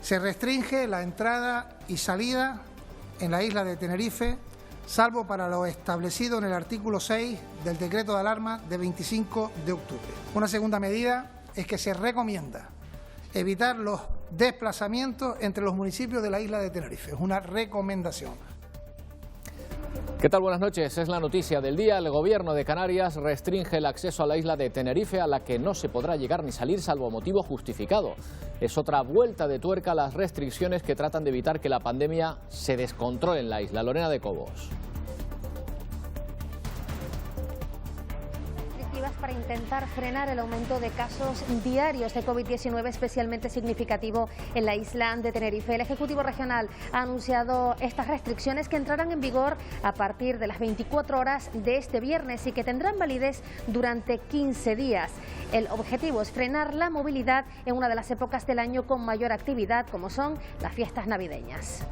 Se restringe la entrada y salida en la isla de Tenerife, salvo para lo establecido en el artículo 6 del decreto de alarma de 25 de octubre. Una segunda medida es que se recomienda evitar los desplazamientos entre los municipios de la isla de Tenerife. Es una recomendación. ¿Qué tal? Buenas noches. Es la noticia del día. El Gobierno de Canarias restringe el acceso a la isla de Tenerife, a la que no se podrá llegar ni salir salvo motivo justificado. Es otra vuelta de tuerca a las restricciones que tratan de evitar que la pandemia se descontrole en la isla. Lorena de Cobos. Para intentar frenar el aumento de casos diarios de COVID-19 especialmente significativo en la isla de Tenerife. El Ejecutivo Regional ha anunciado estas restricciones que entrarán en vigor a partir de las 24 horas de este viernes y que tendrán validez durante 15 días. El objetivo es frenar la movilidad en una de las épocas del año con mayor actividad, como son las fiestas navideñas.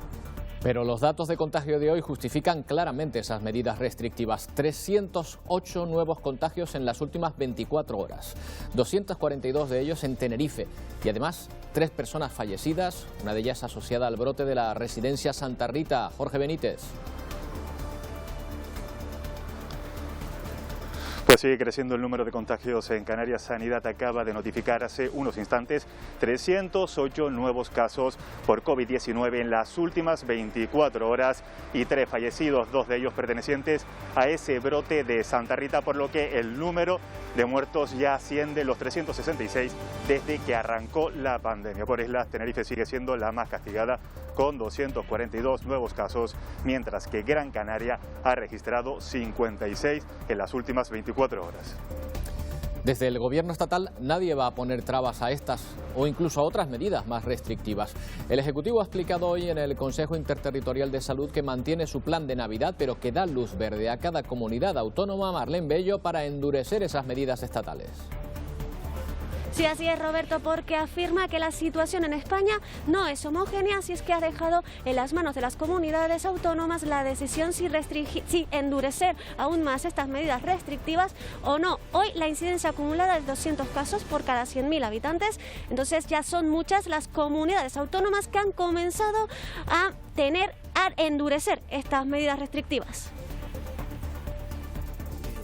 Pero los datos de contagio de hoy justifican claramente esas medidas restrictivas. 308 nuevos contagios en las últimas 24 horas, 242 de ellos en Tenerife y además 3 personas fallecidas, una de ellas asociada al brote de la residencia Santa Rita. Jorge Benítez. Pues sigue creciendo el número de contagios en Canarias. Sanidad acaba de notificar hace unos instantes 308 nuevos casos por COVID-19 en las últimas 24 horas y 3 fallecidos, 2 de ellos pertenecientes a ese brote de Santa Rita, por lo que el número de muertos ya asciende los 366 desde que arrancó la pandemia. Por islas, Tenerife sigue siendo la más castigada con 242 nuevos casos, mientras que Gran Canaria ha registrado 56 en las últimas 24 horas. Desde el Gobierno estatal nadie va a poner trabas a estas o incluso a otras medidas más restrictivas. El Ejecutivo ha explicado hoy en el Consejo Interterritorial de Salud que mantiene su plan de Navidad, pero que da luz verde a cada comunidad autónoma, Marlene Bello, para endurecer esas medidas estatales. Sí, así es, Roberto, porque afirma que la situación en España no es homogénea, así es que ha dejado en las manos de las comunidades autónomas la decisión si endurecer aún más estas medidas restrictivas o no. Hoy la incidencia acumulada es 200 casos por cada 100.000 habitantes, entonces ya son muchas las comunidades autónomas que han comenzado a endurecer estas medidas restrictivas.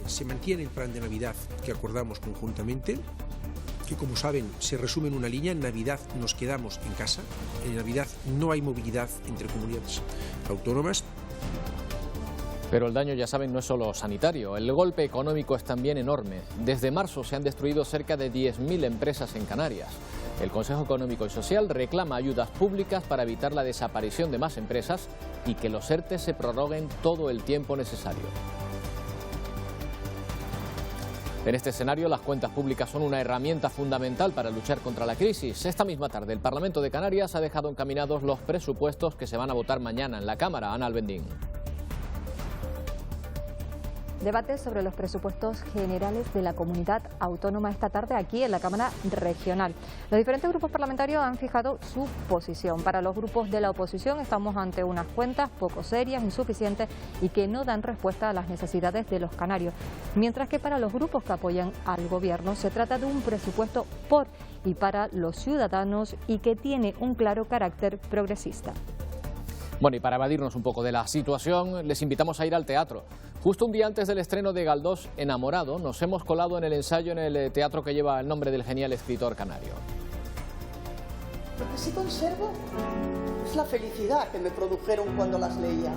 Se mantiene el plan de Navidad que acordamos conjuntamente, que como saben se resume en una línea: en Navidad nos quedamos en casa, en Navidad no hay movilidad entre comunidades autónomas. Pero el daño, ya saben, no es solo sanitario, el golpe económico es también enorme. Desde marzo se han destruido cerca de 10.000 empresas en Canarias. El Consejo Económico y Social reclama ayudas públicas para evitar la desaparición de más empresas y que los ERTE se prorroguen todo el tiempo necesario. En este escenario, las cuentas públicas son una herramienta fundamental para luchar contra la crisis. Esta misma tarde, el Parlamento de Canarias ha dejado encaminados los presupuestos que se van a votar mañana en la Cámara. Ana Albendín. Debate sobre los presupuestos generales de la comunidad autónoma esta tarde aquí en la Cámara Regional. Los diferentes grupos parlamentarios han fijado su posición. Para los grupos de la oposición estamos ante unas cuentas poco serias, insuficientes y que no dan respuesta a las necesidades de los canarios. Mientras que para los grupos que apoyan al gobierno se trata de un presupuesto por y para los ciudadanos y que tiene un claro carácter progresista. Bueno, y para evadirnos un poco de la situación, les invitamos a ir al teatro. Justo un día antes del estreno de Galdós, Enamorado, nos hemos colado en el ensayo en el teatro que lleva el nombre del genial escritor canario. Lo que sí conservo es la felicidad que me produjeron cuando las leía.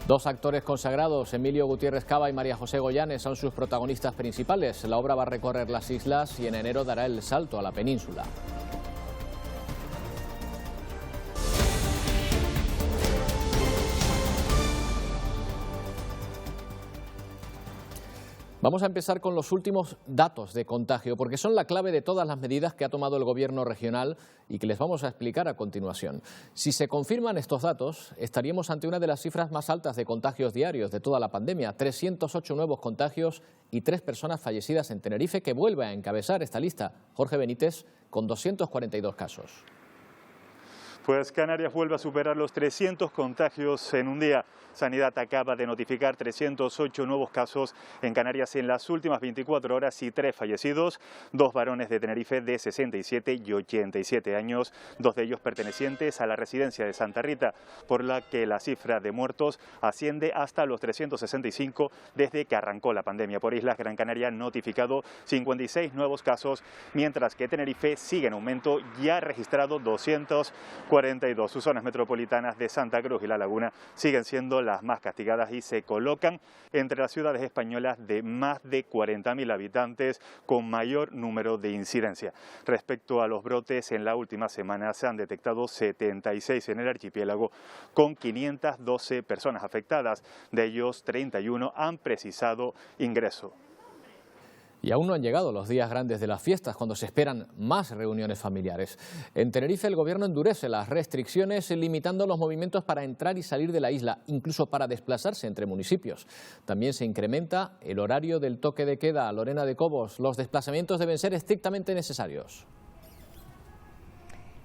2 actores consagrados, Emilio Gutiérrez Cava y María José Goyanes, son sus protagonistas principales. La obra va a recorrer las islas y en enero dará el salto a la península. Vamos a empezar con los últimos datos de contagio, porque son la clave de todas las medidas que ha tomado el Gobierno regional y que les vamos a explicar a continuación. Si se confirman estos datos, estaríamos ante una de las cifras más altas de contagios diarios de toda la pandemia. 308 nuevos contagios y 3 personas fallecidas en Tenerife, que vuelve a encabezar esta lista. Jorge Benítez, con 242 casos. Pues Canarias vuelve a superar los 300 contagios en un día. Sanidad acaba de notificar 308 nuevos casos en Canarias en las últimas 24 horas y 3 fallecidos, 2 varones de Tenerife de 67 y 87 años, 2 de ellos pertenecientes a la residencia de Santa Rita, por la que la cifra de muertos asciende hasta los 365 desde que arrancó la pandemia. Por Islas Gran Canaria han notificado 56 nuevos casos, mientras que Tenerife sigue en aumento y ha registrado 242. Sus zonas metropolitanas de Santa Cruz y La Laguna siguen siendo las más castigadas y se colocan entre las ciudades españolas de más de 40.000 habitantes con mayor número de incidencia. Respecto a los brotes, en la última semana se han detectado 76 en el archipiélago con 512 personas afectadas. De ellos, 31 han precisado ingreso. Y aún no han llegado los días grandes de las fiestas, cuando se esperan más reuniones familiares. En Tenerife el gobierno endurece las restricciones, limitando los movimientos para entrar y salir de la isla, incluso para desplazarse entre municipios. También se incrementa el horario del toque de queda. Lorena de Cobos, los desplazamientos deben ser estrictamente necesarios.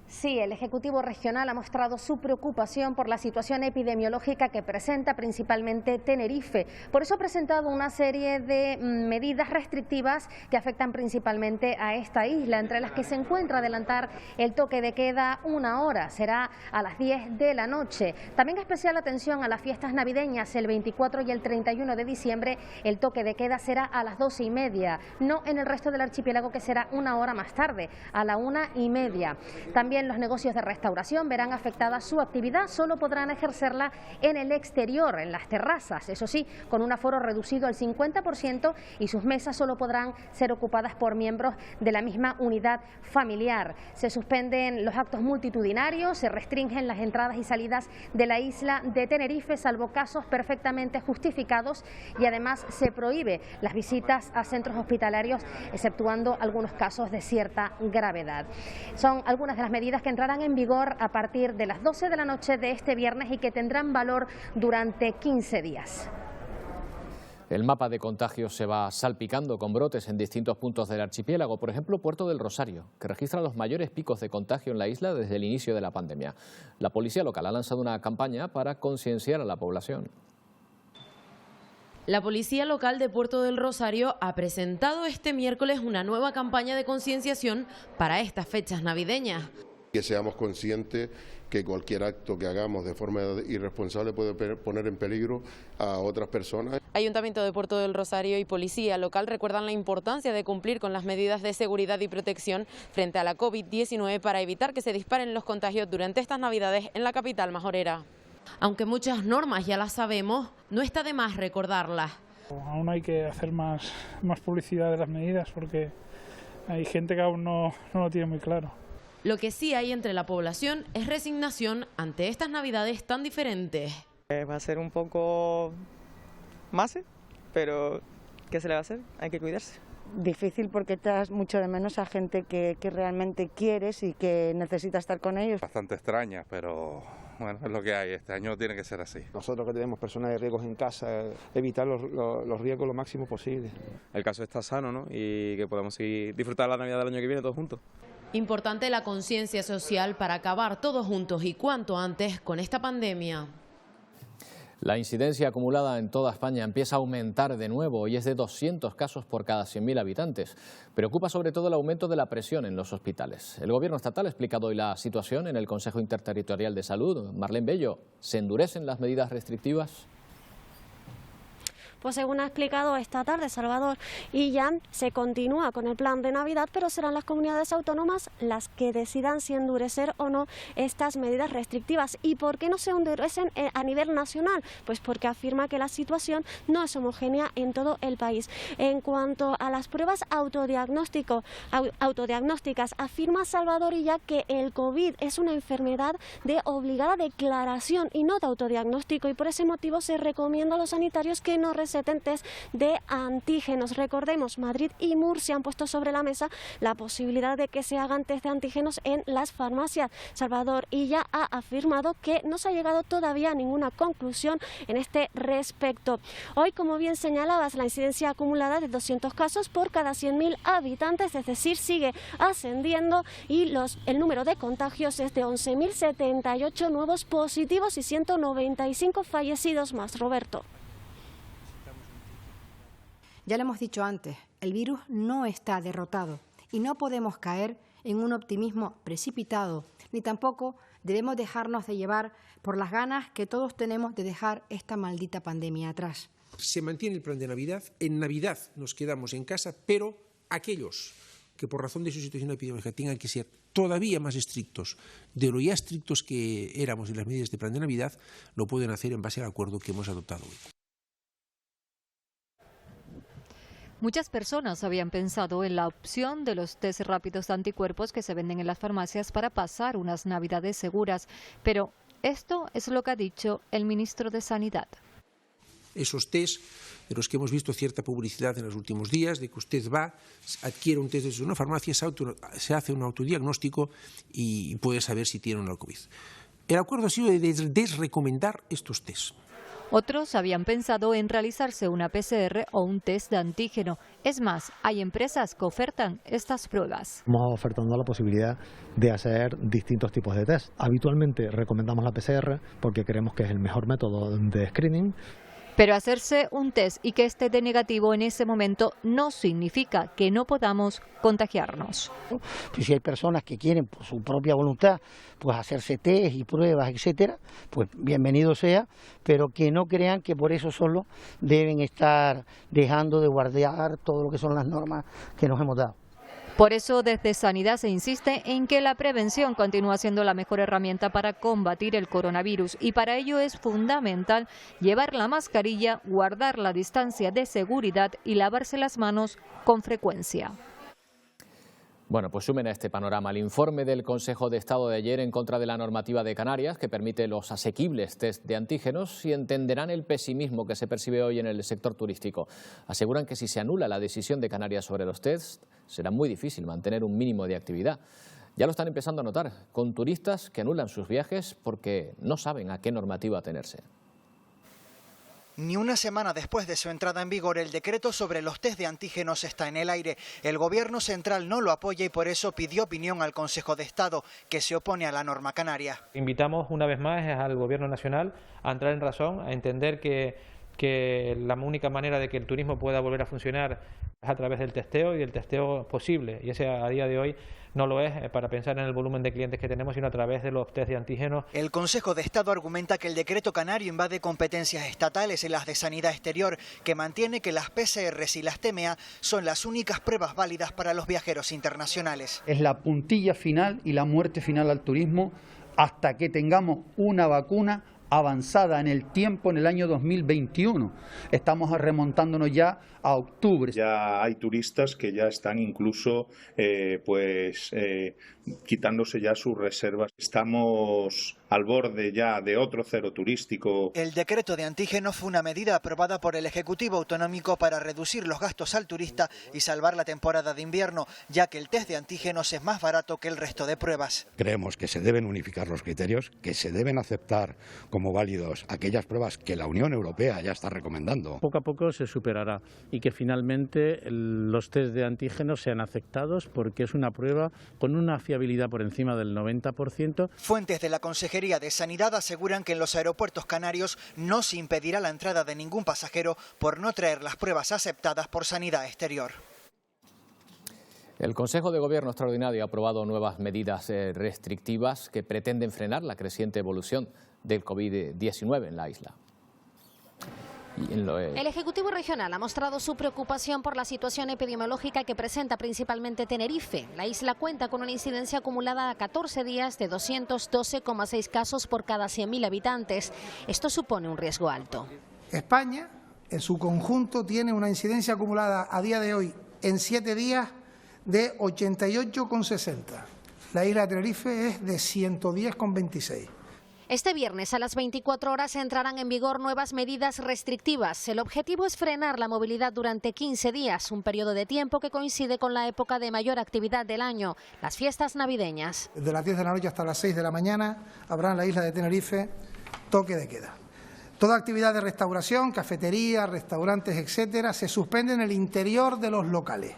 Sí, el Ejecutivo Regional ha mostrado su preocupación por la situación epidemiológica que presenta principalmente Tenerife. Por eso ha presentado una serie de medidas restrictivas que afectan principalmente a esta isla, entre las que se encuentra adelantar el toque de queda 1 hora, será a las 10 de la noche. También especial atención a las fiestas navideñas, el 24 y el 31 de diciembre el toque de queda será a las 12:30, no en el resto del archipiélago, que será 1 hora más tarde, a la 1:30. También los negocios de restauración verán afectada su actividad, solo podrán ejercerla en el exterior, en las terrazas, eso sí, con un aforo reducido al 50%, y sus mesas solo podrán ser ocupadas por miembros de la misma unidad familiar. Se suspenden los actos multitudinarios, se restringen las entradas y salidas de la isla de Tenerife, salvo casos perfectamente justificados, y además se prohíbe las visitas a centros hospitalarios, exceptuando algunos casos de cierta gravedad. Son algunas de las medidas que entrarán en vigor a partir de las 12 de la noche de este viernes y que tendrán valor durante 15 días. El mapa de contagios se va salpicando con brotes en distintos puntos del archipiélago. Por ejemplo, Puerto del Rosario, que registra los mayores picos de contagio en la isla desde el inicio de la pandemia. La policía local ha lanzado una campaña para concienciar a la población. La Policía Local de Puerto del Rosario ha presentado este miércoles una nueva campaña de concienciación para estas fechas navideñas. Que seamos conscientes que cualquier acto que hagamos de forma irresponsable puede poner en peligro a otras personas. Ayuntamiento de Puerto del Rosario y Policía Local recuerdan la importancia de cumplir con las medidas de seguridad y protección frente a la COVID-19 para evitar que se disparen los contagios durante estas Navidades en la capital majorera. Aunque muchas normas ya las sabemos, no está de más recordarlas. Aún hay que hacer más publicidad de las medidas, porque hay gente que aún no lo tiene muy claro. Lo que sí hay entre la población es resignación ante estas Navidades tan diferentes. Va a ser un poco más, pero ¿qué se le va a hacer? Hay que cuidarse. Difícil porque echas mucho de menos a gente que realmente quieres y que necesitas estar con ellos. Bastante extraña, pero bueno, es lo que hay. Este año tiene que ser así. Nosotros que tenemos personas de riesgos en casa, evitar los riesgos lo máximo posible. El caso está sano, ¿no? Y que podamos seguir disfrutar la Navidad del año que viene todos juntos. Importante la conciencia social para acabar todos juntos y cuanto antes con esta pandemia. La incidencia acumulada en toda España empieza a aumentar de nuevo y es de 200 casos por cada 100.000 habitantes. Preocupa sobre todo el aumento de la presión en los hospitales. El Gobierno estatal ha explicado hoy la situación en el Consejo Interterritorial de Salud. Marlene Bello, ¿se endurecen las medidas restrictivas? Pues según ha explicado esta tarde Salvador Illán, se continúa con el plan de Navidad, pero serán las comunidades autónomas las que decidan si endurecer o no estas medidas restrictivas. ¿Y por qué no se endurecen a nivel nacional? Pues porque afirma que la situación no es homogénea en todo el país. En cuanto a las pruebas autodiagnósticas, afirma Salvador Illán que el COVID es una enfermedad de obligada declaración y no de autodiagnóstico, y por ese motivo se recomienda a los sanitarios que no reserven 107 test de antígenos. Recordemos, Madrid y Murcia han puesto sobre la mesa la posibilidad de que se hagan test de antígenos en las farmacias. Salvador Illa ha afirmado que no se ha llegado todavía a ninguna conclusión en este respecto. Hoy, como bien señalabas, la incidencia acumulada de 200 casos por cada 100.000 habitantes, es decir, sigue ascendiendo y el número de contagios es de 11.078 nuevos positivos y 195 fallecidos más. Roberto. Ya lo hemos dicho antes, el virus no está derrotado y no podemos caer en un optimismo precipitado, ni tampoco debemos dejarnos de llevar por las ganas que todos tenemos de dejar esta maldita pandemia atrás. Se mantiene el plan de Navidad, en Navidad nos quedamos en casa, pero aquellos que por razón de su situación epidemiológica tengan que ser todavía más estrictos de lo ya estrictos que éramos en las medidas de plan de Navidad, lo pueden hacer en base al acuerdo que hemos adoptado hoy. Muchas personas habían pensado en la opción de los test rápidos de anticuerpos que se venden en las farmacias para pasar unas Navidades seguras, pero esto es lo que ha dicho el ministro de Sanidad. Esos test de los que hemos visto cierta publicidad en los últimos días, de que usted va, adquiere un test desde una farmacia, se hace un autodiagnóstico y puede saber si tiene una COVID. El acuerdo ha sido de desrecomendar estos test. Otros habían pensado en realizarse una PCR o un test de antígeno. Es más, hay empresas que ofertan estas pruebas. Estamos ofertando la posibilidad de hacer distintos tipos de test. Habitualmente recomendamos la PCR porque creemos que es el mejor método de screening. Pero hacerse un test y que esté de negativo en ese momento no significa que no podamos contagiarnos. Pues si hay personas que quieren por su propia voluntad pues hacerse test y pruebas, etcétera, pues bienvenido sea, pero que no crean que por eso solo deben estar dejando de guardar todo lo que son las normas que nos hemos dado. Por eso, desde Sanidad se insiste en que la prevención continúa siendo la mejor herramienta para combatir el coronavirus y para ello es fundamental llevar la mascarilla, guardar la distancia de seguridad y lavarse las manos con frecuencia. Bueno, pues sumen a este panorama el informe del Consejo de Estado de ayer en contra de la normativa de Canarias que permite los asequibles test de antígenos y entenderán el pesimismo que se percibe hoy en el sector turístico. Aseguran que si se anula la decisión de Canarias sobre los test, será muy difícil mantener un mínimo de actividad. Ya lo están empezando a notar, con turistas que anulan sus viajes porque no saben a qué normativa atenerse. Ni una semana después de su entrada en vigor, el decreto sobre los test de antígenos está en el aire. El Gobierno central no lo apoya y por eso pidió opinión al Consejo de Estado, que se opone a la norma canaria. Invitamos una vez más al Gobierno nacional a entrar en razón, a entender que la única manera de que el turismo pueda volver a funcionar es a través del testeo y del testeo posible. Y ese a día de hoy no lo es para pensar en el volumen de clientes que tenemos, sino a través de los test de antígenos. El Consejo de Estado argumenta que el decreto canario invade competencias estatales en las de sanidad exterior, que mantiene que las PCRs y las TMA son las únicas pruebas válidas para los viajeros internacionales. Es la puntilla final y la muerte final al turismo hasta que tengamos una vacuna avanzada en el tiempo en el año 2021. Estamos remontándonos ya a octubre. Ya hay turistas que ya están incluso quitándose ya sus reservas. Estamos al borde ya de otro cero turístico. El decreto de antígenos fue una medida aprobada por el Ejecutivo Autonómico para reducir los gastos al turista y salvar la temporada de invierno, ya que el test de antígenos es más barato que el resto de pruebas. Creemos que se deben unificar los criterios, que se deben aceptar como válidos aquellas pruebas que la Unión Europea ya está recomendando. Poco a poco se superará y que finalmente los test de antígenos sean aceptados porque es una prueba con una fiabilidad por encima del 90%. Fuentes de la Consejería de Sanidad aseguran que en los aeropuertos canarios no se impedirá la entrada de ningún pasajero por no traer las pruebas aceptadas por Sanidad Exterior. El Consejo de Gobierno Extraordinario ha aprobado nuevas medidas restrictivas que pretenden frenar la creciente evolución del COVID-19 en la isla. El Ejecutivo Regional ha mostrado su preocupación por la situación epidemiológica que presenta principalmente Tenerife. La isla cuenta con una incidencia acumulada a 14 días de 212,6 casos por cada 100.000 habitantes. Esto supone un riesgo alto. España, en su conjunto, tiene una incidencia acumulada a día de hoy en 7 días de 88,60. La isla de Tenerife es de 110,26. Este viernes a las 24 horas entrarán en vigor nuevas medidas restrictivas. El objetivo es frenar la movilidad durante 15 días, un periodo de tiempo que coincide con la época de mayor actividad del año, las fiestas navideñas. Desde las 10 de la noche hasta las 6 de la mañana habrá en la isla de Tenerife toque de queda. Toda actividad de restauración, cafetería, restaurantes, etcétera, se suspende en el interior de los locales.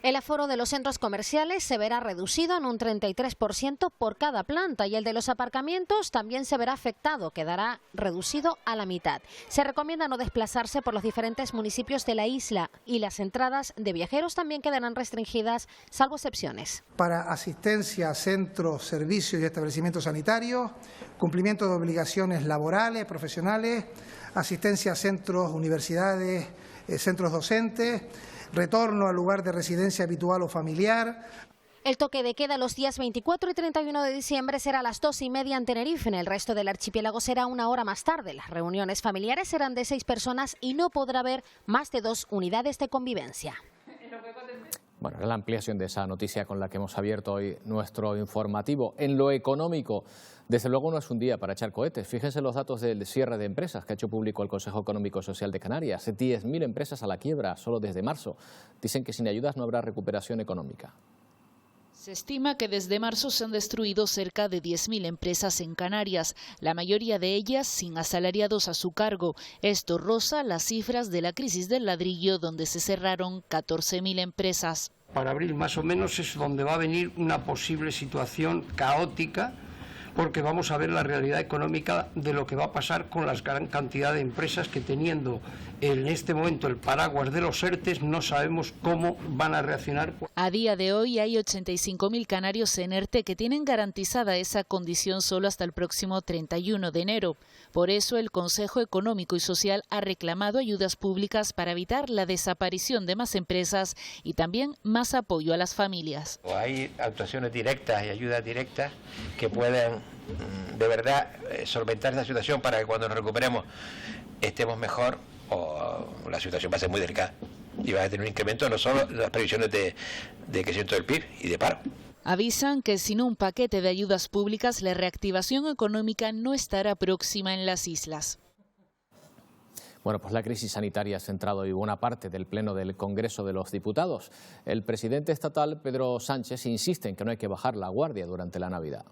El aforo de los centros comerciales se verá reducido en un 33% por cada planta y el de los aparcamientos también se verá afectado, quedará reducido a la mitad. Se recomienda no desplazarse por los diferentes municipios de la isla y las entradas de viajeros también quedarán restringidas, salvo excepciones. Para asistencia a centros, servicios y establecimientos sanitarios, cumplimiento de obligaciones laborales, profesionales, asistencia a centros, universidades, centros docentes, retorno al lugar de residencia habitual o familiar. El toque de queda los días 24 y 31 de diciembre será a las 2:30 en Tenerife. En el resto del archipiélago será una hora más tarde. Las reuniones familiares serán de 6 personas y no podrá haber más de 2 unidades de convivencia. Bueno, la ampliación de esa noticia con la que hemos abierto hoy nuestro informativo. En lo económico, desde luego no es un día para echar cohetes. Fíjense los datos del cierre de empresas que ha hecho público el Consejo Económico y Social de Canarias. 10.000 empresas a la quiebra solo desde marzo. Dicen que sin ayudas no habrá recuperación económica. Se estima que desde marzo se han destruido cerca de 10.000 empresas en Canarias, la mayoría de ellas sin asalariados a su cargo. Esto roza las cifras de la crisis del ladrillo, donde se cerraron 14.000 empresas. Para abril más o menos es donde va a venir una posible situación caótica, porque vamos a ver la realidad económica de lo que va a pasar con la gran cantidad de empresas que, teniendo en este momento el paraguas de los ERTEs, no sabemos cómo van a reaccionar. A día de hoy hay 85.000 canarios en ERTE que tienen garantizada esa condición solo hasta el próximo 31 de enero. Por eso el Consejo Económico y Social ha reclamado ayudas públicas para evitar la desaparición de más empresas y también más apoyo a las familias. Hay actuaciones directas y ayudas directas que pueden de verdad solventar esta situación para que cuando nos recuperemos estemos mejor, o la situación va a ser muy delicada y va a tener un incremento no solo en las previsiones de crecimiento del PIB y de paro. Avisan que sin un paquete de ayudas públicas la reactivación económica no estará próxima en las islas. Bueno, pues la crisis sanitaria ha centrado hoy buena parte del Pleno del Congreso de los Diputados. El presidente estatal, Pedro Sánchez, insiste en que no hay que bajar la guardia durante la Navidad.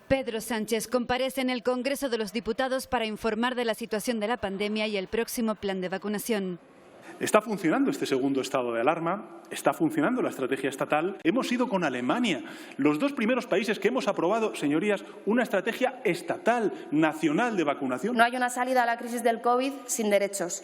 Pedro Sánchez comparece en el Congreso de los Diputados para informar de la situación de la pandemia y el próximo plan de vacunación. Está funcionando este segundo estado de alarma, está funcionando la estrategia estatal. Hemos ido con Alemania, los 2 primeros países que hemos aprobado, señorías, una estrategia estatal, nacional de vacunación. No hay una salida a la crisis del COVID sin derechos.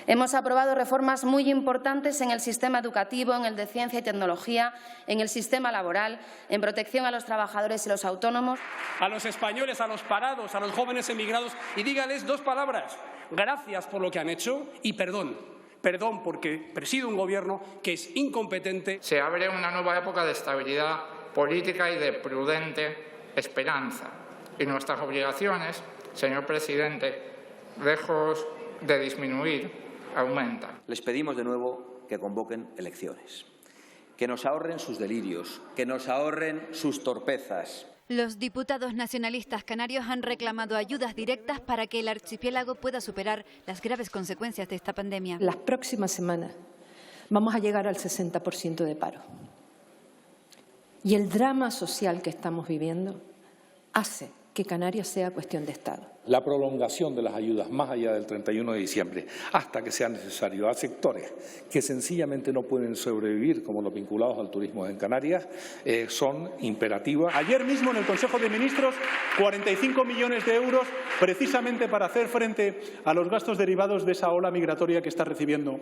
Hemos aprobado reformas muy importantes en el sistema educativo, en el de ciencia y tecnología, en el sistema laboral, en protección a los trabajadores y los autónomos. A los españoles, a los parados, a los jóvenes emigrados, y dígales 2 palabras: gracias por lo que han hecho y perdón. Perdón porque presido un gobierno que es incompetente. Se abre una nueva época de estabilidad política y de prudente esperanza. Y nuestras obligaciones, señor presidente, lejos de disminuir, aumentan. Les pedimos de nuevo que convoquen elecciones, que nos ahorren sus delirios, que nos ahorren sus torpezas. Los diputados nacionalistas canarios han reclamado ayudas directas para que el archipiélago pueda superar las graves consecuencias de esta pandemia. Las próximas semanas vamos a llegar al 60% de paro. Y el drama social que estamos viviendo hace que Canarias sea cuestión de Estado. La prolongación de las ayudas más allá del 31 de diciembre hasta que sea necesario a sectores que sencillamente no pueden sobrevivir, como los vinculados al turismo en Canarias, son imperativas. Ayer mismo en el Consejo de Ministros 45 millones de euros precisamente para hacer frente a los gastos derivados de esa ola migratoria que está recibiendo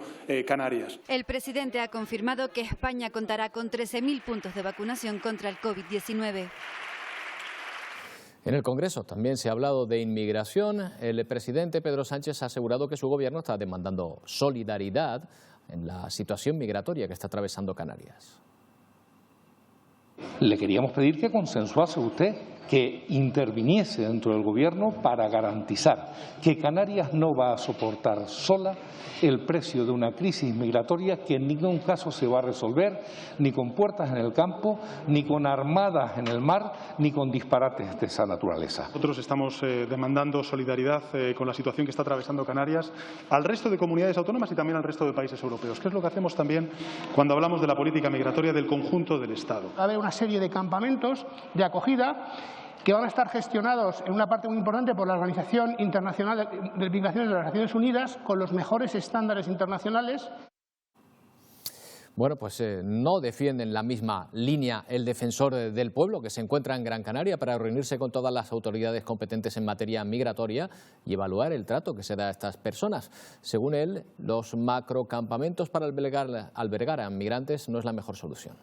Canarias. El presidente ha confirmado que España contará con 13.000 puntos de vacunación contra el COVID-19. En el Congreso también se ha hablado de inmigración. El presidente Pedro Sánchez ha asegurado que su gobierno está demandando solidaridad en la situación migratoria que está atravesando Canarias. Le queríamos pedir que consensuase usted que interviniese dentro del Gobierno para garantizar que Canarias no va a soportar sola el precio de una crisis migratoria que en ningún caso se va a resolver ni con puertas en el campo, ni con armadas en el mar, ni con disparates de esa naturaleza. Nosotros estamos demandando solidaridad con la situación que está atravesando Canarias al resto de comunidades autónomas y también al resto de países europeos, que es lo que hacemos también cuando hablamos de la política migratoria del conjunto del Estado. Va a haber una serie de campamentos de acogida que van a estar gestionados en una parte muy importante por la Organización Internacional de Migraciones de las Naciones Unidas con los mejores estándares internacionales. Bueno, pues no defienden la misma línea el defensor del pueblo, que se encuentra en Gran Canaria para reunirse con todas las autoridades competentes en materia migratoria y evaluar el trato que se da a estas personas. Según él, los macrocampamentos para albergar a migrantes no es la mejor solución.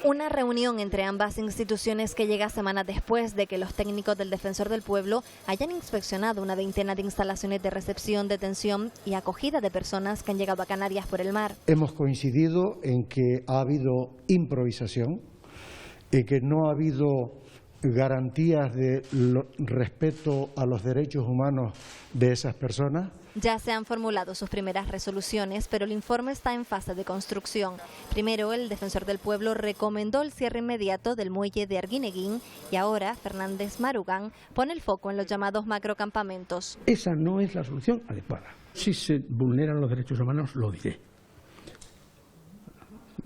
Una reunión entre ambas instituciones que llega semanas después de que los técnicos del Defensor del Pueblo hayan inspeccionado una veintena de instalaciones de recepción, detención y acogida de personas que han llegado a Canarias por el mar. Hemos coincidido en que ha habido improvisación y que no ha habido garantías de respeto a los derechos humanos de esas personas. Ya se han formulado sus primeras resoluciones, pero el informe está en fase de construcción. Primero, el Defensor del Pueblo recomendó el cierre inmediato del muelle de Arguineguín y ahora Fernández Marugán pone el foco en los llamados macrocampamentos. Esa no es la solución adecuada. Si se vulneran los derechos humanos, lo diré.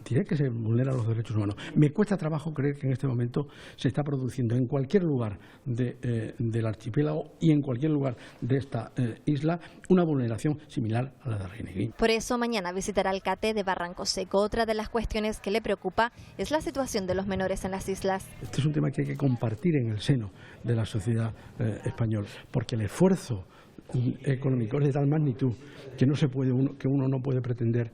Diré que se vulneran los derechos humanos. Me cuesta trabajo creer que en este momento se está produciendo en cualquier lugar del archipiélago y en cualquier lugar de esta isla una vulneración similar a la de Arguineguín. Por eso mañana visitará el CATE de Barranco Seco. Otra de las cuestiones que le preocupa es la situación de los menores en las islas. Este es un tema que hay que compartir en el seno de la sociedad española, porque el esfuerzo económico es de tal magnitud que uno no puede pretender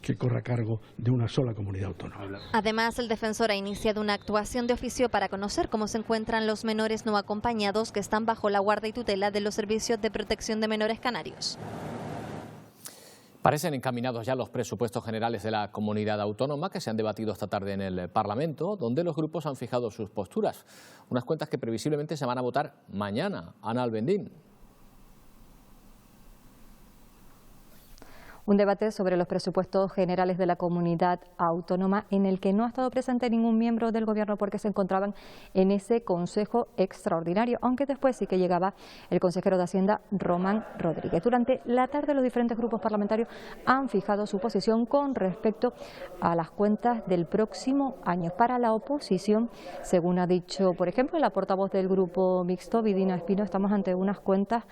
que corra a cargo de una sola comunidad autónoma. Además, el defensor ha iniciado una actuación de oficio para conocer cómo se encuentran los menores no acompañados que están bajo la guardia y tutela de los servicios de protección de menores canarios. Parecen encaminados ya los presupuestos generales de la comunidad autónoma que se han debatido esta tarde en el Parlamento, donde los grupos han fijado sus posturas. Unas cuentas que previsiblemente se van a votar mañana. Ana Albendín. Un debate sobre los presupuestos generales de la comunidad autónoma en el que no ha estado presente ningún miembro del Gobierno porque se encontraban en ese Consejo Extraordinario, aunque después sí que llegaba el consejero de Hacienda, Román Rodríguez. Durante la tarde los diferentes grupos parlamentarios han fijado su posición con respecto a las cuentas del próximo año. Para la oposición, según ha dicho, por ejemplo, la portavoz del Grupo Mixto, Vidina Espino, estamos ante unas cuentas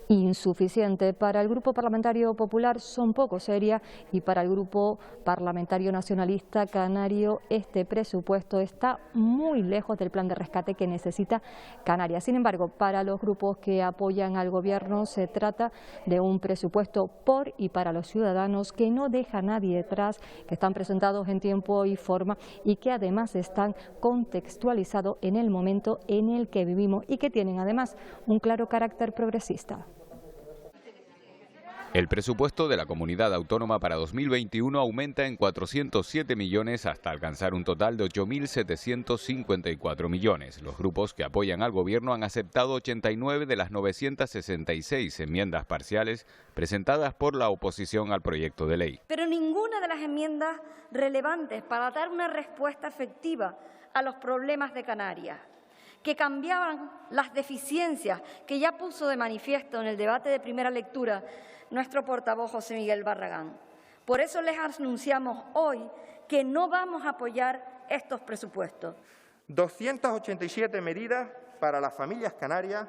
insuficiente. Para el Grupo Parlamentario Popular son poco serias y para el Grupo Parlamentario Nacionalista Canario este presupuesto está muy lejos del plan de rescate que necesita Canarias. Sin embargo, para los grupos que apoyan al Gobierno se trata de un presupuesto por y para los ciudadanos que no deja a nadie detrás, que están presentados en tiempo y forma y que además están contextualizados en el momento en el que vivimos y que tienen además un claro carácter progresista. El presupuesto de la comunidad autónoma para 2021 aumenta en 407 millones hasta alcanzar un total de 8.754 millones. Los grupos que apoyan al Gobierno han aceptado 89 de las 966 enmiendas parciales presentadas por la oposición al proyecto de ley. Pero ninguna de las enmiendas relevantes para dar una respuesta efectiva a los problemas de Canarias, que cambiaban las deficiencias que ya puso de manifiesto en el debate de primera lectura nuestro portavoz José Miguel Barragán. Por eso les anunciamos hoy que no vamos a apoyar estos presupuestos. 287 medidas para las familias canarias,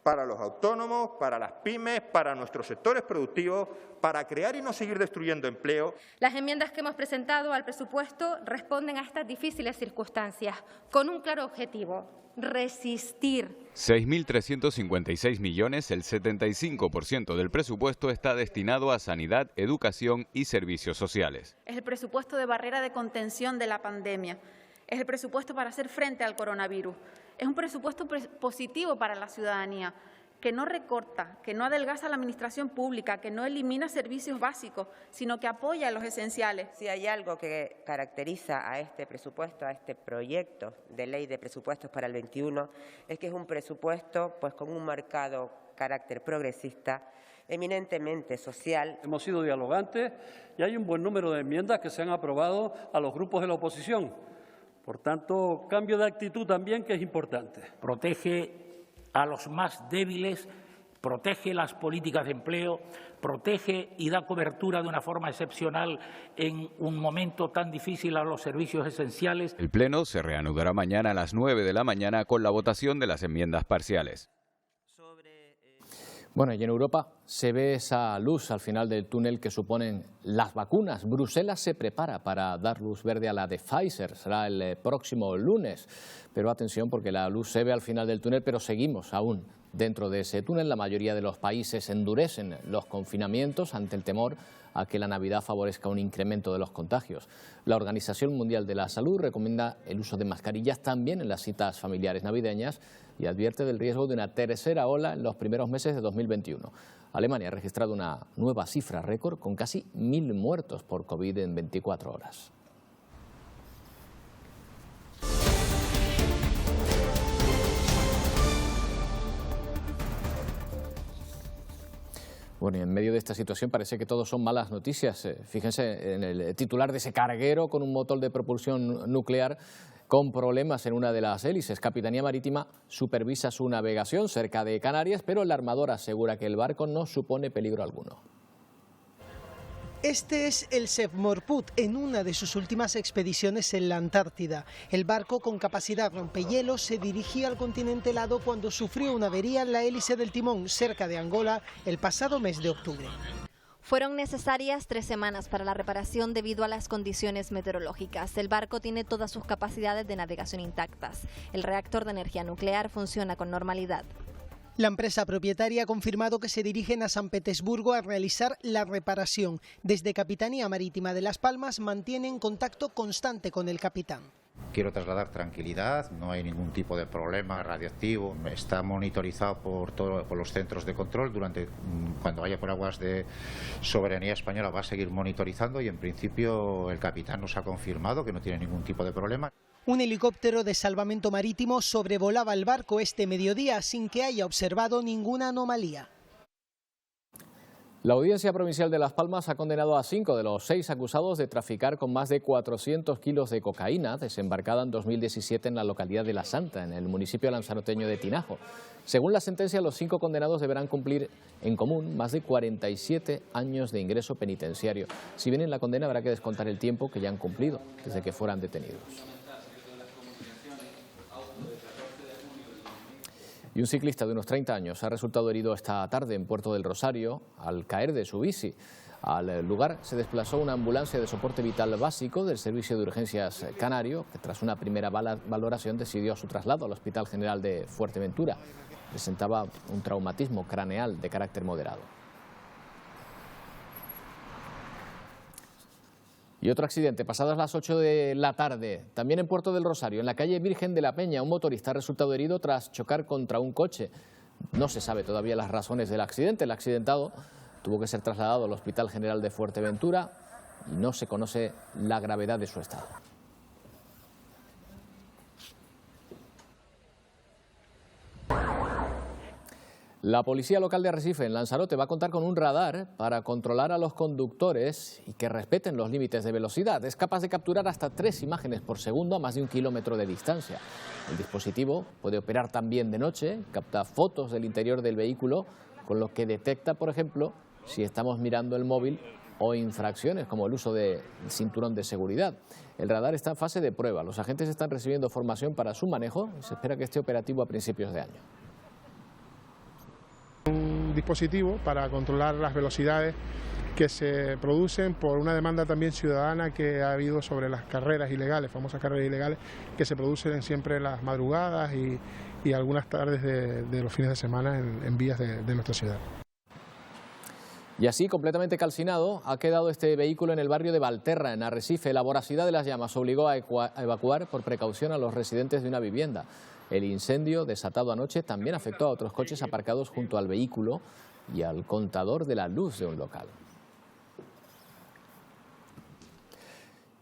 para los autónomos, para las pymes, para nuestros sectores productivos, para crear y no seguir destruyendo empleo. Las enmiendas que hemos presentado al presupuesto responden a estas difíciles circunstancias con un claro objetivo: resistir. 6.356 millones, el 75% del presupuesto está destinado a sanidad, educación y servicios sociales. Es el presupuesto de barrera de contención de la pandemia. Es el presupuesto para hacer frente al coronavirus. Es un presupuesto positivo para la ciudadanía. que no recorta, que no adelgaza la administración pública, que no elimina servicios básicos, sino que apoya a los esenciales. Si hay algo que caracteriza a este presupuesto, a este proyecto de ley de presupuestos para el 21, es que es un presupuesto pues con un marcado carácter progresista, eminentemente social. Hemos sido dialogantes y hay un buen número de enmiendas que se han aprobado a los grupos de la oposición. Por tanto, cambio de actitud también, que es importante. Protege a los más débiles, protege las políticas de empleo, protege y da cobertura de una forma excepcional en un momento tan difícil a los servicios esenciales. El Pleno se reanudará mañana a las 9 de la mañana con la votación de las enmiendas parciales. Bueno, y en Europa se ve esa luz al final del túnel que suponen las vacunas. Bruselas se prepara para dar luz verde a la de Pfizer, será el próximo lunes. Pero atención, porque la luz se ve al final del túnel, pero seguimos aún dentro de ese túnel. La mayoría de los países endurecen los confinamientos ante el temor a que la Navidad favorezca un incremento de los contagios. La Organización Mundial de la Salud recomienda el uso de mascarillas también en las citas familiares navideñas y advierte del riesgo de una tercera ola en los primeros meses de 2021. Alemania ha registrado una nueva cifra récord con casi 1.000 muertos por COVID en 24 horas. Bueno, y en medio de esta situación parece que todo son malas noticias. Fíjense en el titular de ese carguero con un motor de propulsión nuclear con problemas en una de las hélices. Capitanía Marítima supervisa su navegación cerca de Canarias, pero el armador asegura que el barco no supone peligro alguno. Este es el Sevmorput en una de sus últimas expediciones en la Antártida. El barco con capacidad rompehielos se dirigía al continente helado cuando sufrió una avería en la hélice del timón cerca de Angola el pasado mes de octubre. Fueron necesarias 3 semanas para la reparación debido a las condiciones meteorológicas. El barco tiene todas sus capacidades de navegación intactas. El reactor de energía nuclear funciona con normalidad. La empresa propietaria ha confirmado que se dirigen a San Petersburgo a realizar la reparación. Desde Capitanía Marítima de Las Palmas mantienen contacto constante con el capitán. Quiero trasladar tranquilidad, no hay ningún tipo de problema radioactivo, está monitorizado por los centros de control. Cuando vaya por aguas de soberanía española va a seguir monitorizando y en principio el capitán nos ha confirmado que no tiene ningún tipo de problema. Un helicóptero de salvamento marítimo sobrevolaba el barco este mediodía sin que haya observado ninguna anomalía. La Audiencia Provincial de Las Palmas ha condenado a 5 de los 6 acusados de traficar con más de 400 kilos de cocaína desembarcada en 2017 en la localidad de La Santa, en el municipio lanzaroteño de Tinajo. Según la sentencia, los 5 condenados deberán cumplir en común más de 47 años de ingreso penitenciario. Si bien en la condena habrá que descontar el tiempo que ya han cumplido desde que fueran detenidos. Y un ciclista de unos 30 años ha resultado herido esta tarde en Puerto del Rosario al caer de su bici. Al lugar se desplazó una ambulancia de soporte vital básico del Servicio de Urgencias Canario, que tras una primera valoración decidió su traslado al Hospital General de Fuerteventura. Presentaba un traumatismo craneal de carácter moderado. Y otro accidente, pasadas las 8 de la tarde, también en Puerto del Rosario, en la calle Virgen de la Peña, un motorista ha resultado herido tras chocar contra un coche. No se sabe todavía las razones del accidente. El accidentado tuvo que ser trasladado al Hospital General de Fuerteventura y no se conoce la gravedad de su estado. La policía local de Arrecife, en Lanzarote, va a contar con un radar para controlar a los conductores y que respeten los límites de velocidad. Es capaz de capturar hasta 3 imágenes por segundo a más de 1 kilómetro de distancia. El dispositivo puede operar también de noche, capta fotos del interior del vehículo, con lo que detecta, por ejemplo, si estamos mirando el móvil o infracciones como el uso del cinturón de seguridad. El radar está en fase de prueba. Los agentes están recibiendo formación para su manejo y se espera que esté operativo a principios de año. Un dispositivo para controlar las velocidades que se producen por una demanda también ciudadana que ha habido sobre las carreras ilegales, famosas carreras ilegales que se producen siempre las madrugadas y algunas tardes de los fines de semana en vías de nuestra ciudad. Y así, completamente calcinado, ha quedado este vehículo en el barrio de Valterra, en Arrecife. La voracidad de las llamas obligó a evacuar por precaución a los residentes de una vivienda. El incendio desatado anoche también afectó a otros coches aparcados junto al vehículo y al contador de la luz de un local.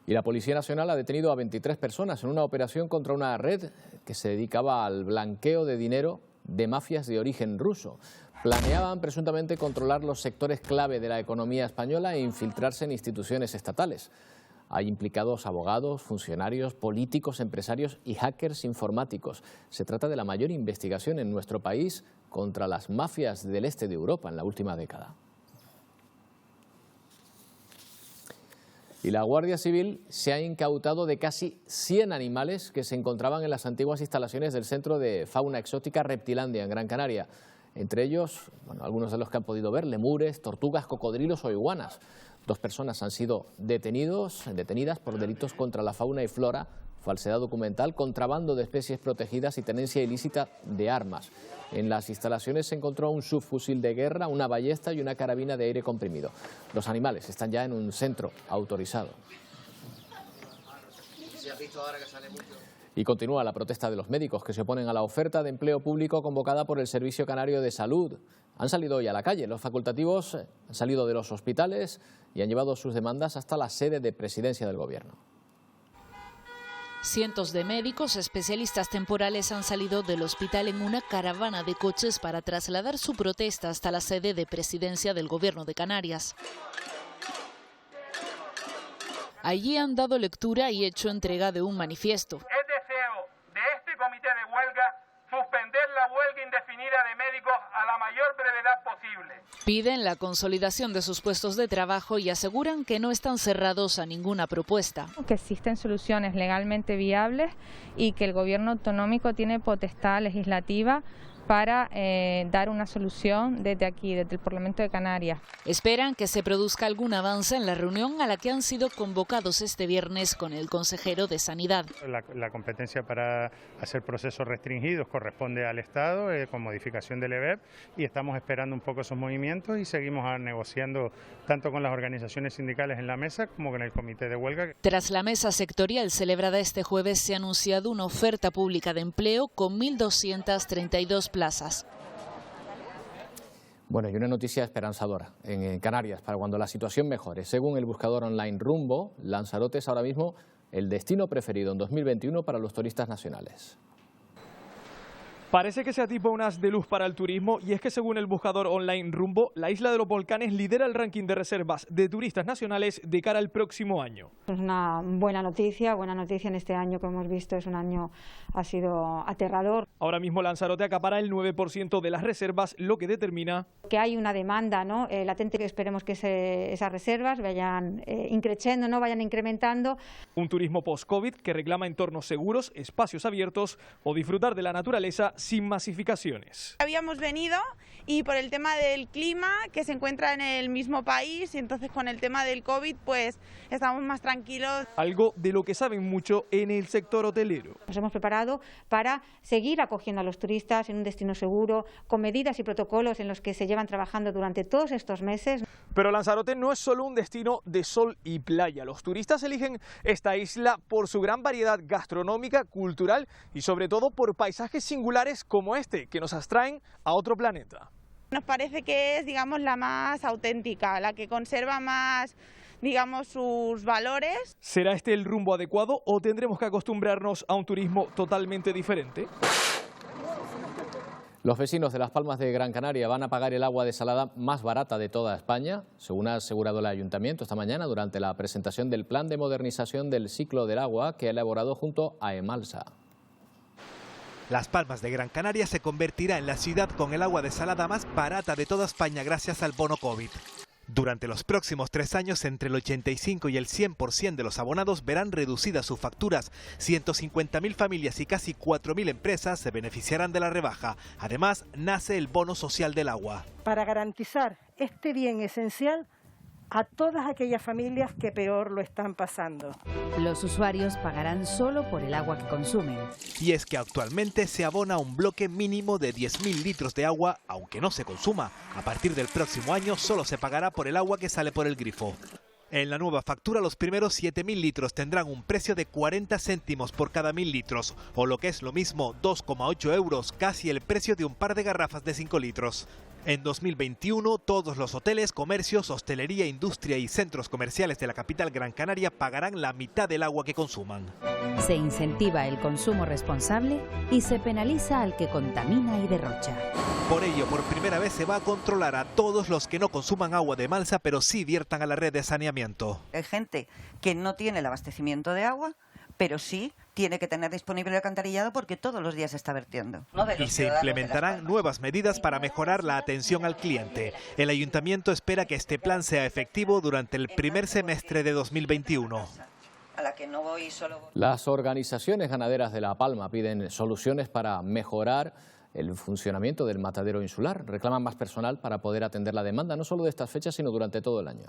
Y la Policía Nacional ha detenido a 23 personas en una operación contra una red que se dedicaba al blanqueo de dinero de mafias de origen ruso. Planeaban presuntamente controlar los sectores clave de la economía española e infiltrarse en instituciones estatales. Hay implicados abogados, funcionarios, políticos, empresarios y hackers informáticos. Se trata de la mayor investigación en nuestro país contra las mafias del este de Europa en la última década. Y la Guardia Civil se ha incautado de casi 100 animales que se encontraban en las antiguas instalaciones del Centro de Fauna Exótica Reptilandia en Gran Canaria. Entre ellos, algunos de los que han podido ver, lemures, tortugas, cocodrilos o iguanas. 2 personas han sido detenidas por delitos contra la fauna y flora, falsedad documental, contrabando de especies protegidas y tenencia ilícita de armas. En las instalaciones se encontró un subfusil de guerra, una ballesta y una carabina de aire comprimido. Los animales están ya en un centro autorizado. Y continúa la protesta de los médicos que se oponen a la oferta de empleo público convocada por el Servicio Canario de Salud. Han salido hoy a la calle. Los facultativos han salido de los hospitales y han llevado sus demandas hasta la sede de Presidencia del Gobierno. Cientos de médicos especialistas temporales han salido del hospital en una caravana de coches para trasladar su protesta hasta la sede de Presidencia del Gobierno de Canarias. Allí han dado lectura y hecho entrega de un manifiesto. Es deseo de este comité de huelga suspender la huelga indefinida de médicos a la mayor brevedad posible. Piden la consolidación de sus puestos de trabajo y aseguran que no están cerrados a ninguna propuesta. Que existen soluciones legalmente viables y que el gobierno autonómico tiene potestad legislativa para dar una solución desde aquí, desde el Parlamento de Canarias. Esperan que se produzca algún avance en la reunión a la que han sido convocados este viernes con el consejero de Sanidad. La competencia para hacer procesos restringidos corresponde al Estado con modificación del EBEP y estamos esperando un poco esos movimientos y seguimos negociando tanto con las organizaciones sindicales en la mesa como con el comité de huelga. Tras la mesa sectorial celebrada este jueves se ha anunciado una oferta pública de empleo con 1.232 plazas. Bueno, y una noticia esperanzadora en Canarias para cuando la situación mejore. Según el buscador online Rumbo, Lanzarote es ahora mismo el destino preferido en 2021 para los turistas nacionales. Parece que se atipa un haz de luz para el turismo y es que según el buscador online Rumbo, la isla de los Volcanes lidera el ranking de reservas de turistas nacionales de cara al próximo año. Es una buena noticia en este año que hemos visto, es un año, ha sido aterrador. Ahora mismo Lanzarote acapara el 9% de las reservas, lo que determina que hay una demanda latente, que esperemos que esas reservas vayan increciendo, vayan incrementando. Un turismo post-COVID que reclama entornos seguros, espacios abiertos o disfrutar de la naturaleza sin masificaciones. Habíamos venido y por el tema del clima, que se encuentra en el mismo país, y entonces con el tema del COVID pues estamos más tranquilos. Algo de lo que saben mucho en el sector hotelero. Nos hemos preparado para seguir acogiendo a los turistas en un destino seguro, con medidas y protocolos en los que se llevan trabajando durante todos estos meses. Pero Lanzarote no es solo un destino de sol y playa. Los turistas eligen esta isla por su gran variedad gastronómica, cultural y sobre todo por paisajes singulares como este, que nos abstraen a otro planeta. Nos parece que es, la más auténtica, la que conserva más, sus valores. ¿Será este el rumbo adecuado o tendremos que acostumbrarnos a un turismo totalmente diferente? Los vecinos de Las Palmas de Gran Canaria van a pagar el agua desalada más barata de toda España, según ha asegurado el Ayuntamiento esta mañana durante la presentación del Plan de Modernización del Ciclo del Agua que ha elaborado junto a Emalsa. Las Palmas de Gran Canaria se convertirá en la ciudad con el agua desalada más barata de toda España gracias al bono COVID. Durante los próximos 3 años, entre el 85 y el 100% de los abonados verán reducidas sus facturas. 150.000 familias y casi 4.000 empresas se beneficiarán de la rebaja. Además, nace el bono social del agua. Para garantizar este bien esencial a todas aquellas familias que peor lo están pasando. Los usuarios pagarán solo por el agua que consumen. Y es que actualmente se abona un bloque mínimo de 10.000 litros de agua, aunque no se consuma. A partir del próximo año solo se pagará por el agua que sale por el grifo. En la nueva factura, los primeros 7.000 litros tendrán un precio de 40 céntimos por cada 1.000 litros, o lo que es lo mismo, 2,8 euros, casi el precio de un par de garrafas de 5 litros. En 2021, todos los hoteles, comercios, hostelería, industria y centros comerciales de la capital Gran Canaria pagarán la mitad del agua que consuman. Se incentiva el consumo responsable y se penaliza al que contamina y derrocha. Por ello, por primera vez se va a controlar a todos los que no consuman agua de balsa, pero sí viertan a la red de saneamiento. Hay gente que no tiene el abastecimiento de agua, pero sí tiene que tener disponible el alcantarillado porque todos los días se está vertiendo. Y se implementarán nuevas medidas para mejorar la atención al cliente. El ayuntamiento espera que este plan sea efectivo durante el primer semestre de 2021. A la que no voy solo... Las organizaciones ganaderas de La Palma piden soluciones para mejorar el funcionamiento del matadero insular. Reclaman más personal para poder atender la demanda, no solo de estas fechas, sino durante todo el año.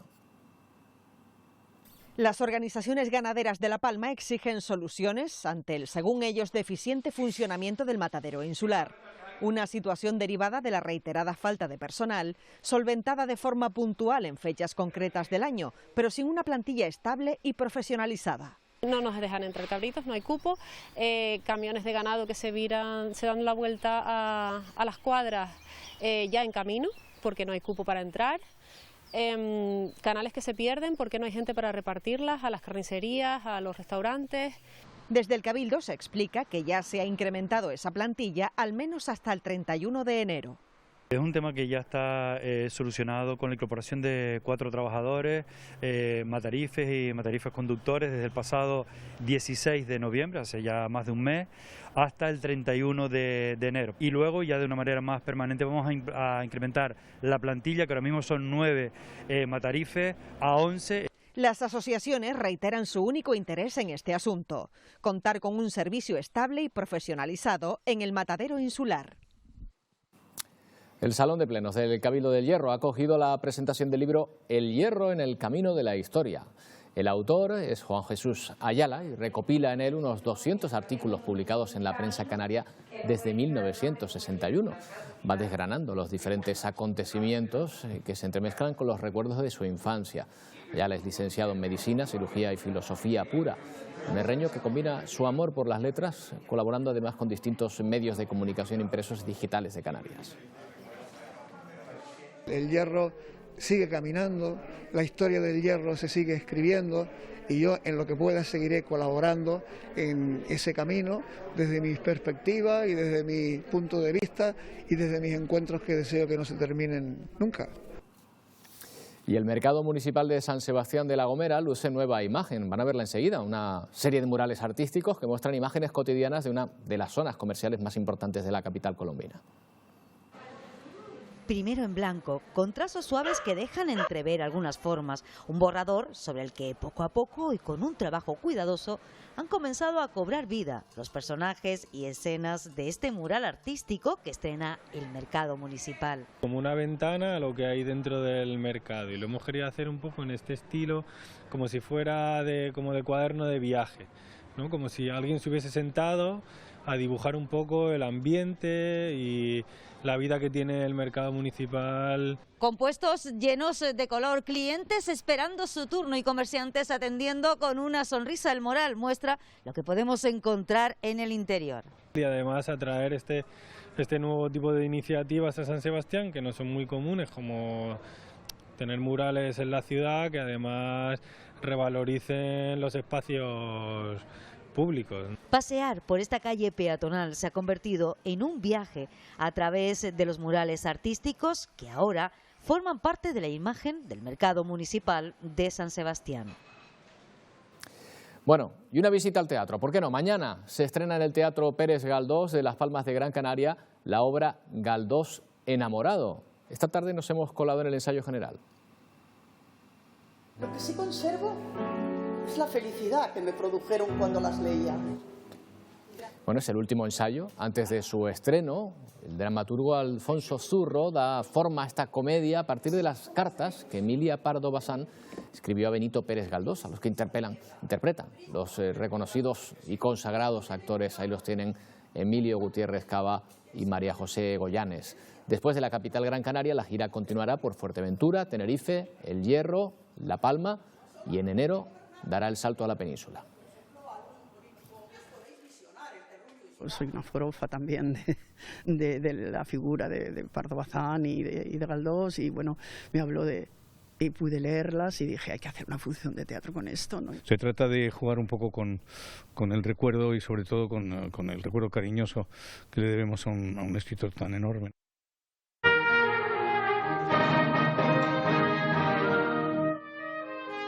Las organizaciones ganaderas de La Palma exigen soluciones ante el, según ellos, deficiente funcionamiento del matadero insular. Una situación derivada de la reiterada falta de personal, solventada de forma puntual en fechas concretas del año, pero sin una plantilla estable y profesionalizada. No nos dejan entrar cabritos, no hay cupo, camiones de ganado que se dan la vuelta a las cuadras ya en camino, porque no hay cupo para entrar. Canales que se pierden porque no hay gente para repartirlas a las carnicerías, a los restaurantes. Desde el Cabildo se explica que ya se ha incrementado esa plantilla al menos hasta el 31 de enero. Es un tema que ya está solucionado con la incorporación de 4 trabajadores, matarifes y matarifes conductores desde el pasado 16 de noviembre, hace ya más de un mes, hasta el 31 de enero. Y luego ya de una manera más permanente vamos a incrementar la plantilla, que ahora mismo son 9 matarifes, a 11. Las asociaciones reiteran su único interés en este asunto: contar con un servicio estable y profesionalizado en el matadero insular. El Salón de Plenos del Cabildo del Hierro ha acogido la presentación del libro El hierro en el camino de la historia. El autor es Juan Jesús Ayala y recopila en él unos 200 artículos publicados en la prensa canaria desde 1961. Va desgranando los diferentes acontecimientos que se entremezclan con los recuerdos de su infancia. Ayala es licenciado en Medicina, Cirugía y Filosofía Pura. Merreño que combina su amor por las letras, colaborando además con distintos medios de comunicación impresos y digitales de Canarias. El hierro sigue caminando, la historia del hierro se sigue escribiendo y yo en lo que pueda seguiré colaborando en ese camino desde mi perspectiva y desde mi punto de vista y desde mis encuentros que deseo que no se terminen nunca. Y el mercado municipal de San Sebastián de la Gomera luce nueva imagen. Van a verla enseguida, una serie de murales artísticos que muestran imágenes cotidianas de una de las zonas comerciales más importantes de la capital colombina. Primero en blanco, con trazos suaves que dejan entrever algunas formas, un borrador sobre el que poco a poco y con un trabajo cuidadoso han comenzado a cobrar vida los personajes y escenas de este mural artístico que estrena el mercado municipal. Como una ventana a lo que hay dentro del mercado, y lo hemos querido hacer un poco en este estilo, como si fuera como de cuaderno de viaje, ¿no? Como si alguien se hubiese sentado a dibujar un poco el ambiente y la vida que tiene el mercado municipal. Con puestos llenos de color, clientes esperando su turno y comerciantes atendiendo con una sonrisa. El mural muestra lo que podemos encontrar en el interior. Y además atraer este nuevo tipo de iniciativas a San Sebastián, que no son muy comunes, como tener murales en la ciudad que además revaloricen los espacios públicos. Pasear por esta calle peatonal se ha convertido en un viaje a través de los murales artísticos que ahora forman parte de la imagen del mercado municipal de San Sebastián. Bueno, y una visita al teatro, ¿por qué no? Mañana se estrena en el Teatro Pérez Galdós de Las Palmas de Gran Canaria la obra Galdós enamorado. Esta tarde nos hemos colado en el ensayo general. Lo que sí conservo es la felicidad que me produjeron cuando las leía. Bueno, es el último ensayo antes de su estreno. El dramaturgo Alfonso Zurro da forma a esta comedia a partir de las cartas que Emilia Pardo Bazán escribió a Benito Pérez Galdós, a los que interpretan los reconocidos y consagrados actores. Ahí los tienen Emilio Gutiérrez Cava y María José Goyanes. Después de la capital Gran Canaria, la gira continuará por Fuerteventura, Tenerife, El Hierro, La Palma y en enero dará el salto a la península. Soy una forofa también de la figura de Pardo Bazán y de Galdós, y bueno, me habló y pude leerlas y dije, hay que hacer una función de teatro con esto, ¿no? Se trata de jugar un poco con el recuerdo y sobre todo con el recuerdo cariñoso que le debemos a un escritor tan enorme.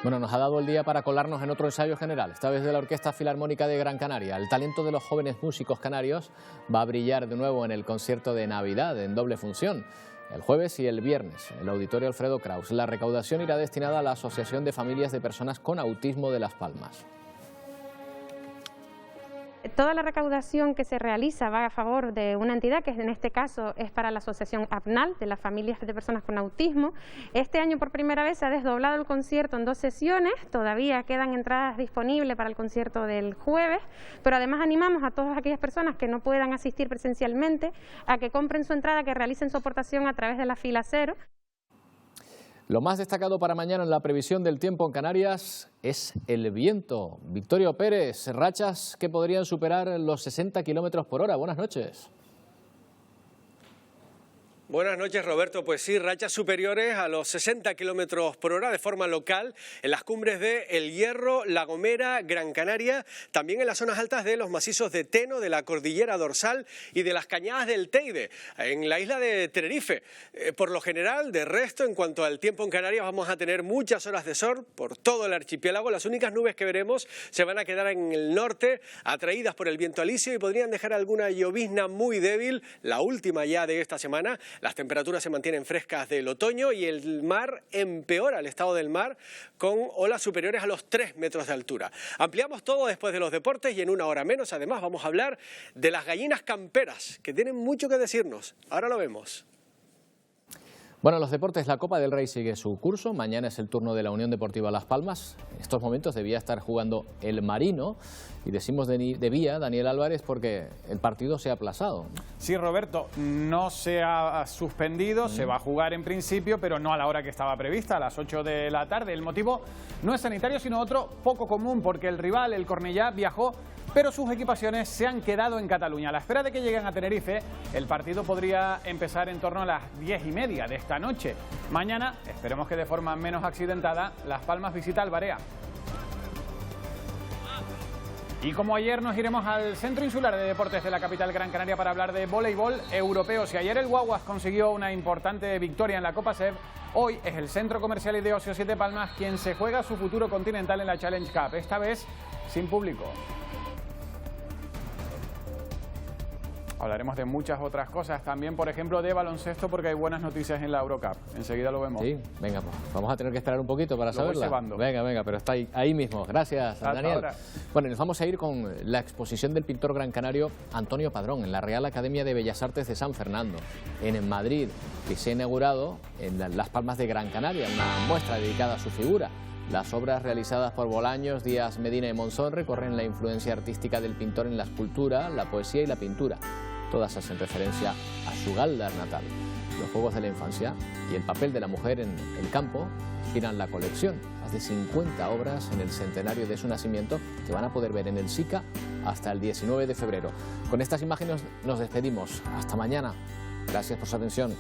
Bueno, nos ha dado el día para colarnos en otro ensayo general, esta vez de la Orquesta Filarmónica de Gran Canaria. El talento de los jóvenes músicos canarios va a brillar de nuevo en el concierto de Navidad en doble función, el jueves y el viernes, en el Auditorio Alfredo Kraus. La recaudación irá destinada a la Asociación de Familias de Personas con Autismo de Las Palmas. Toda la recaudación que se realiza va a favor de una entidad que en este caso es para la Asociación APNAL, de las Familias de Personas con Autismo. Este año por primera vez se ha desdoblado el concierto en 2 sesiones, todavía quedan entradas disponibles para el concierto del jueves, pero además animamos a todas aquellas personas que no puedan asistir presencialmente a que compren su entrada, que realicen su aportación a través de la fila 0. Lo más destacado para mañana en la previsión del tiempo en Canarias es el viento. Victorio Pérez, rachas que podrían superar los 60 kilómetros por hora. Buenas noches. Buenas noches, Roberto. Pues sí, rachas superiores a los 60 kilómetros por hora de forma local en las cumbres de El Hierro, La Gomera, Gran Canaria, también en las zonas altas de los macizos de Teno, de la Cordillera Dorsal y de las Cañadas del Teide, en la isla de Tenerife. Por lo general, de resto, en cuanto al tiempo en Canarias, vamos a tener muchas horas de sol por todo el archipiélago. Las únicas nubes que veremos se van a quedar en el norte, atraídas por el viento alisio, y podrían dejar alguna llovizna muy débil, la última ya de esta semana. Las temperaturas se mantienen frescas del otoño y el mar empeora el estado del mar con olas superiores a los 3 metros de altura. Ampliamos todo después de los deportes y en una hora menos, además, vamos a hablar de las gallinas camperas, que tienen mucho que decirnos. Ahora lo vemos. Bueno, los deportes, la Copa del Rey sigue su curso. Mañana es el turno de la Unión Deportiva Las Palmas. En estos momentos debía estar jugando el Marino. Y decimos debía, Daniel Álvarez, porque el partido se ha aplazado. Sí, Roberto, no se ha suspendido, se va a jugar en principio, pero no a la hora que estaba prevista, a las 8 de la tarde. El motivo no es sanitario, sino otro poco común, porque el rival, el Cornellá, viajó, pero sus equipaciones se han quedado en Cataluña. A la espera de que lleguen a Tenerife, el partido podría empezar en torno a las 10:30 de esta noche. Mañana, esperemos que de forma menos accidentada, Las Palmas visita al Barea. Y como ayer, nos iremos al Centro Insular de Deportes de la capital Gran Canaria para hablar de voleibol europeo. Si ayer el Guaguas consiguió una importante victoria en la Copa SEB, hoy es el Centro Comercial y de Ocio Siete Palmas quien se juega su futuro continental en la Challenge Cup, esta vez sin público. Hablaremos de muchas otras cosas, también por ejemplo de baloncesto, porque hay buenas noticias en la Eurocup. Enseguida lo vemos. Sí, venga, pues vamos a tener que esperar un poquito para saberla. Venga, pero está ahí mismo. Gracias, Daniel. Ahora. Bueno, nos vamos a ir con la exposición del pintor gran canario Antonio Padrón en la Real Academia de Bellas Artes de San Fernando, en Madrid, que se ha inaugurado en Las Palmas de Gran Canaria, una muestra dedicada a su figura. Las obras realizadas por Bolaños, Díaz, Medina y Monzón recorren la influencia artística del pintor en la escultura, la poesía y la pintura. Todas hacen referencia a su Galdar natal. Los juegos de la infancia y el papel de la mujer en el campo inspiran la colección. Más de 50 obras en el centenario de su nacimiento que van a poder ver en el SICA hasta el 19 de febrero. Con estas imágenes nos despedimos. Hasta mañana. Gracias por su atención.